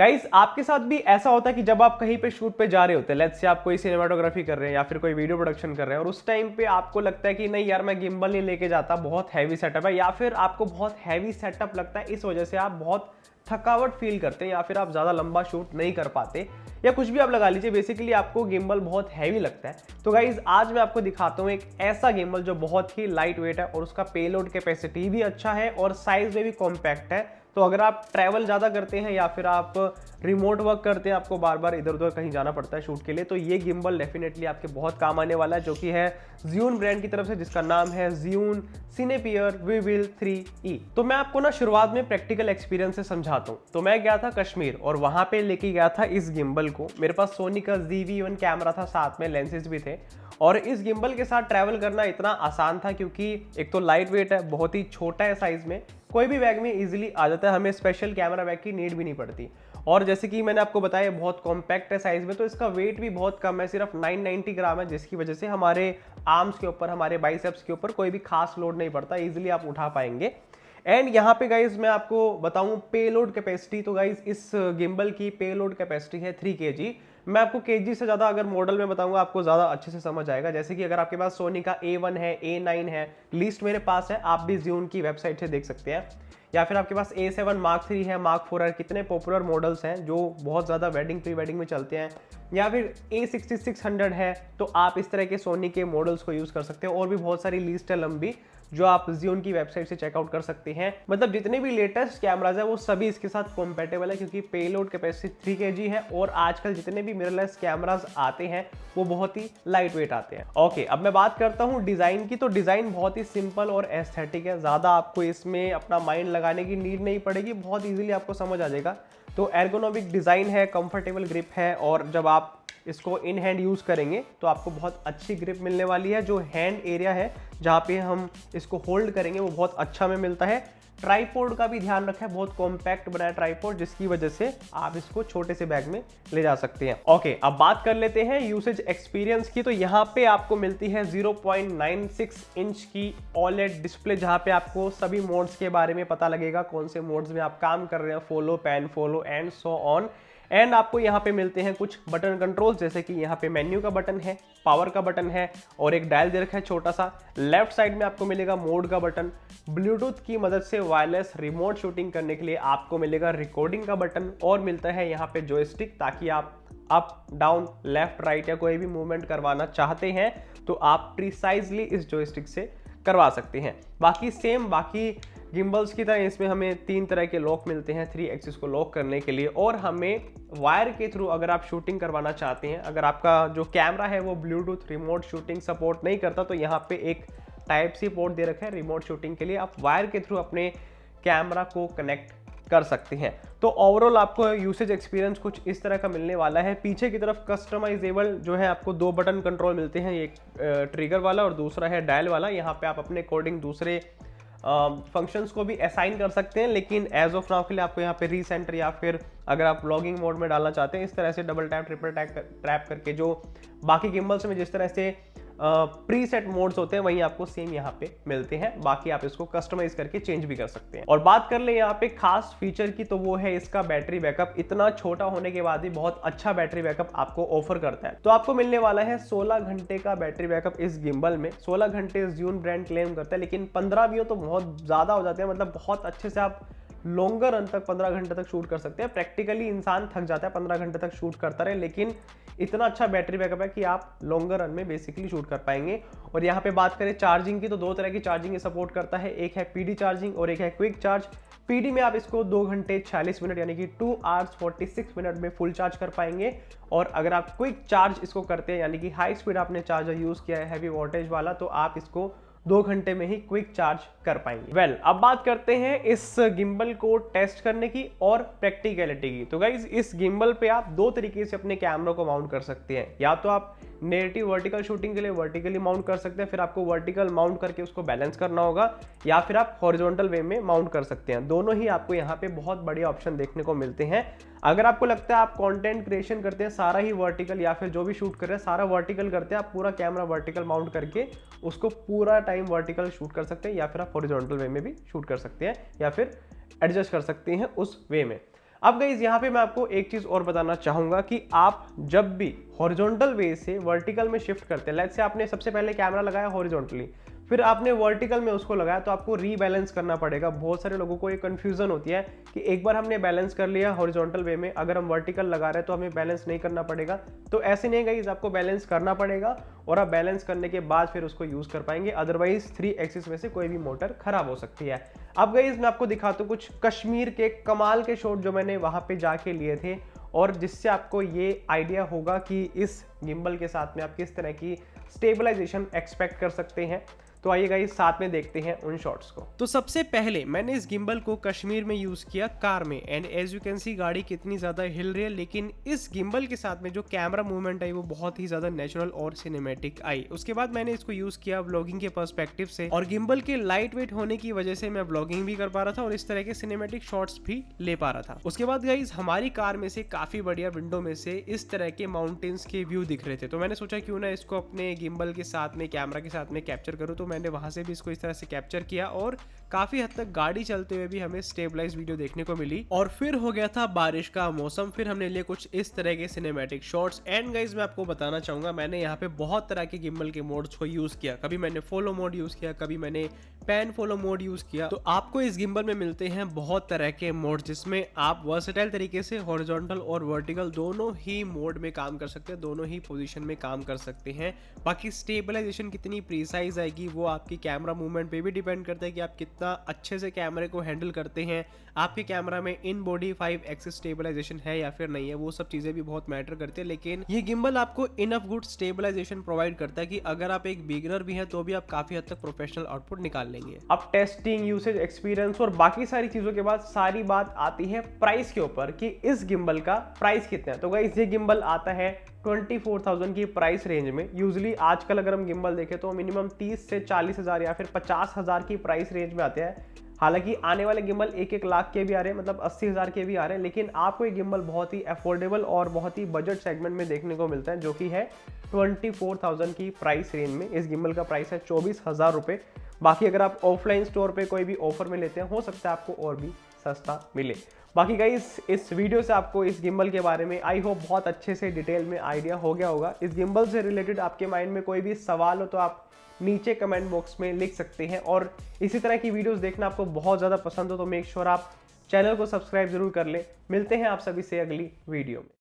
Guys आपके साथ भी ऐसा होता है कि जब आप कहीं पे शूट पे जा रहे होते हैं, लेट्स से आप कोई सिनेमाटोग्राफी कर रहे हैं या फिर कोई वीडियो प्रोडक्शन कर रहे हैं और उस टाइम पे आपको लगता है कि नहीं यार मैं गिम्बल नहीं लेके जाता, बहुत हैवी सेटअप है, या फिर आपको बहुत हैवी सेटअप लगता है, इस वजह से आप बहुत थकावट फील करते हैं या फिर आप ज़्यादा लंबा शूट नहीं कर पाते या कुछ भी आप लगा लीजिए, बेसिकली आपको गिम्बल बहुत हैवी लगता है। तो गाइज आज मैं आपको दिखाता हूँ एक ऐसा गिम्बल जो बहुत ही लाइट वेट है और उसका पेलोड कैपेसिटी भी अच्छा है और साइज में भी कॉम्पैक्ट है। तो अगर आप ट्रैवल ज़्यादा करते हैं या फिर आप रिमोट वर्क करते हैं, आपको बार बार इधर उधर कहीं जाना पड़ता है शूट के लिए, तो ये गिम्बल डेफिनेटली आपके बहुत काम आने वाला है, जो कि है Zhiyun ब्रांड की तरफ से, जिसका नाम है Zhiyun Cinepeer Vivil 3E। तो मैं आपको ना शुरुआत में प्रैक्टिकल एक्सपीरियंस से समझाता हूँ। तो मैं गया था कश्मीर और वहाँ पे लेके गया था इस गिम्बल को। मेरे पास सोनी का ZV-1 कैमरा था, साथ में लेंसेज भी थे और इस गिम्बल के साथ ट्रैवल करना इतना आसान था क्योंकि एक तो लाइट वेट है, बहुत ही छोटा है साइज में, कोई भी बैग में इजीली आ जाता है, हमें स्पेशल कैमरा बैग की नीड भी नहीं पड़ती। और जैसे कि मैंने आपको बताया बहुत कॉम्पैक्ट है साइज में, तो इसका वेट भी बहुत कम है, सिर्फ 990 ग्राम है, जिसकी वजह से हमारे आर्म्स के ऊपर, हमारे बाइसेप्स के ऊपर कोई भी खास लोड नहीं पड़ता, इजीली आप उठा पाएंगे। एंड यहाँ पे गाइज मैं आपको बताऊं पेलोड कैपेसिटी, तो गाइज इस गिम्बल की पेलोड कैपेसिटी है 3 kg। मैं आपको केजी से ज़्यादा अगर मॉडल में बताऊंगा आपको ज़्यादा अच्छे से समझ आएगा। जैसे कि अगर आपके पास सोनी का A1 है, A9 है, लीस्ट मेरे पास है, आप भी Zhiyun की वेबसाइट से देख सकते हैं, या फिर आपके पास A7 Mark 3 है, Mark 4 है, कितने पॉपुलर मॉडल्स हैं जो बहुत ज़्यादा वेडिंग प्री वेडिंग में चलते हैं, या फिर A6600 है, तो आप इस तरह के सोनी के मॉडल्स को यूज़ कर सकते हैं। और भी बहुत सारी लिस्ट है लंबी जो आप Zhiyun की वेबसाइट से चेकआउट कर सकते हैं। मतलब जितने भी लेटेस्ट कैमराज है वो सभी इसके साथ कॉम्पेटेबल है क्योंकि पेलोड कैपेसिटी 3 kg है और आजकल जितने भी मिररलेस कैमराज आते हैं वो बहुत ही लाइट वेट आते हैं। ओके, अब मैं बात करता हूँ डिज़ाइन की। तो डिज़ाइन बहुत ही सिंपल और एस्थेटिक है, ज़्यादा आपको इसमें अपना माइंड लगाने की नीड नहीं पड़ेगी, बहुत ईजिली आपको समझ आ जाएगा। तो एर्गोनॉमिक डिज़ाइन है, कंफर्टेबल ग्रिप है और जब आप इसको इन हैंड यूज़ करेंगे तो आपको बहुत अच्छी ग्रिप मिलने वाली है। जो हैंड एरिया है जहाँ पे हम इसको होल्ड करेंगे वो बहुत अच्छा में मिलता है। ट्राइपॉड का भी ध्यान रखा है, बहुत कॉम्पैक्ट बनाया ट्राइपॉड, जिसकी वजह से आप इसको छोटे से बैग में ले जा सकते हैं। ओके, अब बात कर लेते हैं यूसेज एक्सपीरियंस की। तो यहाँ पे आपको मिलती है 0.96 इंच की OLED डिस्प्ले, जहाँ पे आपको सभी मोड्स के बारे में पता लगेगा, कौन से मोड्स में आप काम कर रहे हैं, follow, pan follow and so on. And आपको यहाँ पे मिलते हैं कुछ बटन कंट्रोल, जैसे कि यहाँ पे मेन्यू का बटन है, पावर का बटन है और एक डायल दे रखा है छोटा सा। लेफ्ट साइड में आपको मिलेगा मोड का बटन। ब्लूटूथ की मदद से वायरलेस रिमोट शूटिंग करने के लिए आपको मिलेगा रिकॉर्डिंग का बटन और मिलता है यहाँ पे जॉयस्टिक, ताकि आप अप डाउन लेफ्ट राइट या कोई भी मूवमेंट करवाना चाहते हैं तो आप प्रिसाइजली इस जॉयस्टिक से करवा सकते हैं। बाकी सेम बाकी गिम्बल्स की तरह इसमें हमें 3 तरह के लॉक मिलते हैं 3 एक्सिस को लॉक करने के लिए, और हमें वायर के थ्रू अगर आप शूटिंग करवाना चाहते हैं, अगर आपका जो कैमरा है वो ब्लूटूथ रिमोट शूटिंग सपोर्ट नहीं करता, तो यहाँ पे एक टाइप सी पोर्ट दे रखा है रिमोट शूटिंग के लिए, आप वायर के थ्रू अपने कैमरा को कनेक्ट कर सकते हैं। तो ओवरऑल आपको यूसेज एक्सपीरियंस कुछ इस तरह का मिलने वाला है। पीछे की तरफ कस्टमाइजेबल जो है आपको 2 बटन कंट्रोल मिलते हैं, एक ट्रिगर वाला और दूसरा है डायल वाला। यहाँ पे आप अपने अकॉर्डिंग दूसरे फंक्शंस को भी असाइन कर सकते हैं, लेकिन एज ऑफ नाउ के लिए आपको यहाँ पे रीसेंटर या फिर अगर आप व्लॉगिंग मोड में डालना चाहते हैं इस तरह से डबल टैप ट्रिपल टैप करके, जो बाकी गिम्बल्स में जिस तरह से प्रीसेट मोड्स होते हैं वहीं आपको सेम यहाँ पे मिलते हैं। बाकी आप इसको कस्टमाइज करके चेंज भी कर सकते हैं। और बात कर ले यहाँ पे खास फीचर की, तो वो है इसका बैटरी बैकअप। इतना छोटा होने के बाद भी बहुत अच्छा बैटरी बैकअप आपको ऑफर करता है। तो आपको मिलने वाला है 16 घंटे का बैटरी बैकअप इस गिम्बल में। 16 घंटे Zhiyun ब्रांड क्लेम करता है, लेकिन 15 भी हो तो बहुत ज्यादा हो जाते हैं, मतलब बहुत अच्छे से आप लॉन्गर रन तक 15 घंटे तक शूट कर सकते हैं। प्रैक्टिकली इंसान थक जाता है 15 घंटे तक शूट करता रहे, लेकिन इतना अच्छा बैटरी बैकअप है कि आप लॉन्गर रन में बेसिकली शूट कर पाएंगे। और यहाँ पे बात करें चार्जिंग की, तो 2 तरह की चार्जिंग सपोर्ट करता है, एक है PD चार्जिंग और एक है क्विक चार्ज। PD में आप इसको 2 घंटे 46 मिनट यानी कि 2 hours 46 मिनट में फुल चार्ज कर पाएंगे। और अगर आप क्विक चार्ज इसको करते हैं यानी कि हाई स्पीड आपने चार्जर यूज किया है हैवी वोल्टेज वाला, तो आप इसको 2 घंटे में ही क्विक चार्ज कर पाएंगे। वेल, अब बात करते हैं इस गिम्बल को टेस्ट करने की और प्रैक्टिकलिटी की। तो गाइज इस गिम्बल पे आप 2 तरीके से अपने कैमरा को माउंट कर सकते हैं। या तो आप नेगेटिव वर्टिकल शूटिंग के लिए वर्टिकली माउंट कर सकते हैं, फिर आपको वर्टिकल माउंट करके उसको बैलेंस करना होगा, या फिर आप हॉरिजॉन्टल वे में माउंट कर सकते हैं। दोनों ही आपको यहाँ पे बहुत बढ़िया ऑप्शन देखने को मिलते हैं। अगर आपको लगता है आप कंटेंट क्रिएशन करते हैं सारा ही वर्टिकल, या फिर जो भी शूट कर रहे हैं सारा वर्टिकल करते हैं, आप पूरा कैमरा वर्टिकल माउंट करके उसको पूरा टाइम वर्टिकल शूट कर सकते हैं, या फिर आप हॉरिजॉन्टल वे में भी शूट कर सकते हैं, या फिर एडजस्ट कर सकते हैं उस वे में। अब गाइस यहाँ पे मैं आपको एक चीज और बताना चाहूंगा कि आप जब भी हॉरिजॉन्टल वे से वर्टिकल में शिफ्ट करते हैं, लेट्स से आपने सबसे पहले कैमरा लगाया हॉरिजॉन्टली, फिर आपने वर्टिकल में उसको लगाया, तो आपको रीबैलेंस करना पड़ेगा। बहुत सारे लोगों को ये कंफ्यूजन होती है कि एक बार हमने बैलेंस कर लिया हॉरिजॉन्टल वे में, अगर हम वर्टिकल लगा रहे हैं तो हमें बैलेंस नहीं करना पड़ेगा। तो ऐसे नहीं गाइस, आपको बैलेंस करना पड़ेगा और आप बैलेंस करने के बाद फिर उसको यूज कर पाएंगे, अदरवाइज 3 एक्सिस में से कोई भी मोटर खराब हो सकती है। अब गाइस मैं आपको दिखाता हूँ कुछ कश्मीर के कमाल के शॉट जो मैंने वहां पे जाके लिए थे, और जिससे आपको ये आइडिया होगा कि इस गिम्बल के साथ में आप किस तरह की स्टेबलाइजेशन एक्सपेक्ट कर सकते हैं। तो आइए गाइस साथ में देखते हैं उन शॉट्स को। तो सबसे पहले मैंने इस गिम्बल को कश्मीर में यूज किया कार में, and as you can see गाड़ी कितनी ज्यादा हिल रही है, लेकिन इस गिम्बल के साथ में जो कैमरा मूवमेंट आई वो बहुत ही ज्यादा नेचुरल और सिनेमैटिक आई। उसके बाद मैंने इसको यूज किया व्लॉगिंग के पर्सपेक्टिव से, और गिम्बल के लाइट वेट होने की वजह से मैं व्लॉगिंग भी कर पा रहा था और इस तरह के सिनेमैटिक शॉट्स भी ले पा रहा था। उसके बाद गाइस हमारी कार में से काफी बढ़िया विंडो में से इस तरह के माउंटेन्स के व्यू दिख रहे थे, तो मैंने सोचा क्यों ना इसको अपने गिम्बल के साथ में कैमरा के साथ में कैप्चर करूँ। तो मैंने वहां से भी इसको इस तरह से कैप्चर किया और काफी हद तक गाड़ी चलते हुए भी हमें स्टेबलाइज वीडियो देखने को मिली। और फिर हो गया था बारिश का मौसम, फिर हमने लिए कुछ इस तरह के सिनेमैटिक शॉट्स। एंड गाइज मैं आपको बताना चाहूंगा मैंने यहाँ पे बहुत तरह के गिम्बल के मोड्स को यूज किया, कभी मैंने फॉलो मोड यूज किया, कभी मैंने पैन फॉलो मोड यूज किया। तो आपको इस गिम्बल में मिलते हैं बहुत तरह के मोड, जिसमें आप वर्सेटाइल तरीके से हॉरिजॉन्टल और वर्टिकल दोनों ही मोड में काम कर सकते हैं, दोनों ही पोजीशन में काम कर सकते हैं। बाकी स्टेबलाइजेशन कितनी प्रीसाइज आएगी वो आपकी कैमरा मूवमेंट पे भी डिपेंड करता है कि आप कितना अच्छे से कैमरे को हैंडल करते हैं, आपके कैमरा में इन बॉडी 5 एक्सिस स्टेबलाइजेशन है या फिर नहीं है, वो सब चीजें भी बहुत मैटर करती है। लेकिन ये गिम्बल आपको इनफ गुड स्टेबलाइजेशन प्रोवाइड करता है कि अगर आप एक बिगिनर भी हैं तो भी आप काफी हद तक प्रोफेशनल आउटपुट निकाल लेंगे। अब टेस्टिंग, यूसेज एक्सपीरियंस और बाकी सारी चीजों के बाद सारी बात आती है प्राइस के ऊपर कि इस गिम्बल का प्राइस कितना है। तो गाइस ये गिम्बल आता है 24,000 की प्राइस रेंज में। यूजुअली आजकल अगर हम गिम्बल देखें तो मिनिमम 30 से 40,000 या फिर 50,000 की प्राइस रेंज में आते हैं। हालांकि आने वाले गिम्बल 1-1 लाख के भी आ रहे हैं, मतलब 80,000 के भी आ रहे हैं, लेकिन आपको ये गिम्बल बहुत ही अफोर्डेबल और बहुत ही बजट सेगमेंट में देखने को मिलता है, जो कि है 24,000 की प्राइस रेंज में। इस गिम्बल का प्राइस है 24,000 रुपये। बाकी अगर आप ऑफलाइन स्टोर पे कोई भी ऑफर में लेते हैं, हो सकता है आपको और भी सस्ता मिले। बाकी गाइस इस वीडियो से आपको इस गिम्बल के बारे में आई होप बहुत अच्छे से डिटेल में आइडिया हो गया होगा। इस गिम्बल से रिलेटेड आपके माइंड में कोई भी सवाल हो तो आप नीचे कमेंट बॉक्स में लिख सकते हैं, और इसी तरह की वीडियोस देखना आपको बहुत ज़्यादा पसंद हो तो मेक श्योर आप चैनल को सब्सक्राइब जरूर कर लें। मिलते हैं आप सभी से अगली वीडियो में।